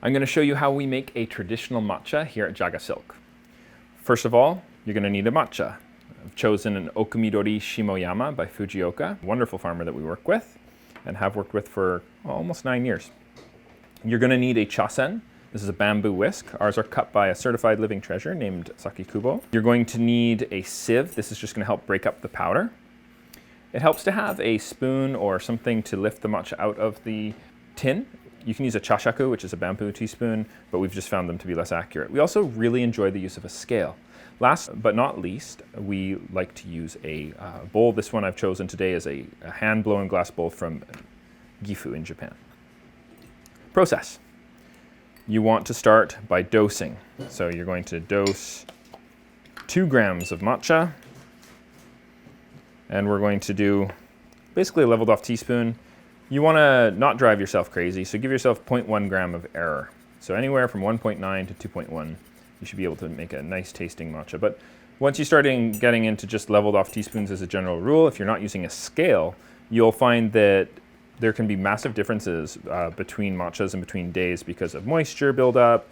I'm going to show you how we make a traditional matcha here at JagaSilk. First of all, you're going to need a matcha. I've chosen an Okumidori Shimoyama by Fujioka, a wonderful farmer that we work with and have worked with for almost 9 years. You're going to need a chasen. This is a bamboo whisk. Ours are cut by a certified living treasure named Saki Kubo. You're going to need a sieve. This is just going to help break up the powder. It helps to have a spoon or something to lift the matcha out of the tin. You can use a chashaku, which is a bamboo teaspoon, but we've just found them to be less accurate. We also really enjoy the use of a scale. Last but not least, we like to use a bowl. This one I've chosen today is a hand-blown glass bowl from Gifu in Japan. Process. You want to start by dosing. So you're going to dose 2 grams of matcha, and we're going to do basically a leveled off teaspoon. You want to not drive yourself crazy, so give yourself 0.1 gram of error. So anywhere from 1.9 to 2.1, you should be able to make a nice tasting matcha. But once you start getting into just leveled off teaspoons as a general rule, if you're not using a scale, you'll find that there can be massive differences between matchas and between days because of moisture buildup,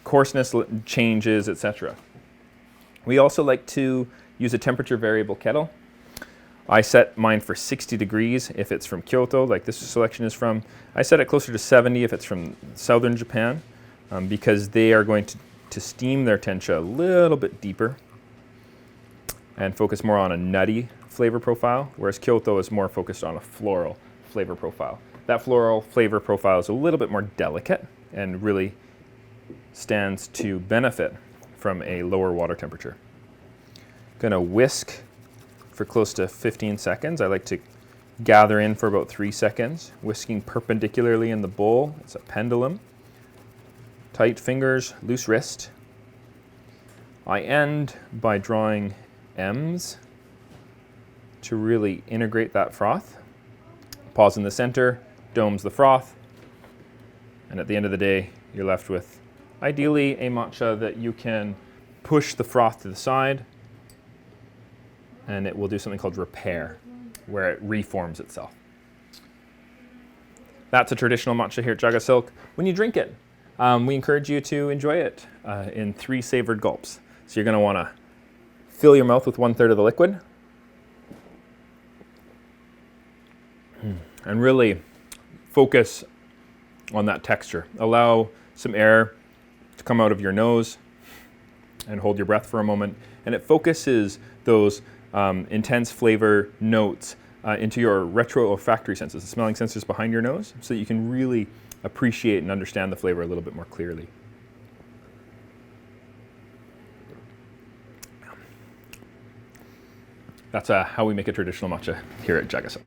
coarseness changes, etc. We also like to use a temperature variable kettle. I set mine for 60 degrees if it's from Kyoto, like this selection is from. I set it closer to 70 if it's from southern Japan, because they are going to steam their tencha a little bit deeper and focus more on a nutty flavor profile, whereas Kyoto is more focused on a floral flavor profile. That floral flavor profile is a little bit more delicate and really stands to benefit from a lower water temperature. Gonna whisk for close to 15 seconds. I like to gather in for about 3 seconds, whisking perpendicularly in the bowl. It's a pendulum. Tight fingers, loose wrist. I end by drawing M's to really integrate that froth. Pause in the center, domes the froth, and at the end of the day, you're left with ideally a matcha that you can push the froth to the side, and it will do something called repair, where it reforms itself. That's a traditional matcha here at JagaSilk. When you drink it, we encourage you to enjoy it in 3 savored gulps. So you're going to want to fill your mouth with 1/3 of the liquid, and really focus on that texture. Allow some air to come out of your nose and hold your breath for a moment, and it focuses those intense flavor notes into your retro-olfactory senses, the smelling sensors behind your nose, so that you can really appreciate and understand the flavor a little bit more clearly. That's how we make a traditional matcha here at JagaSilk.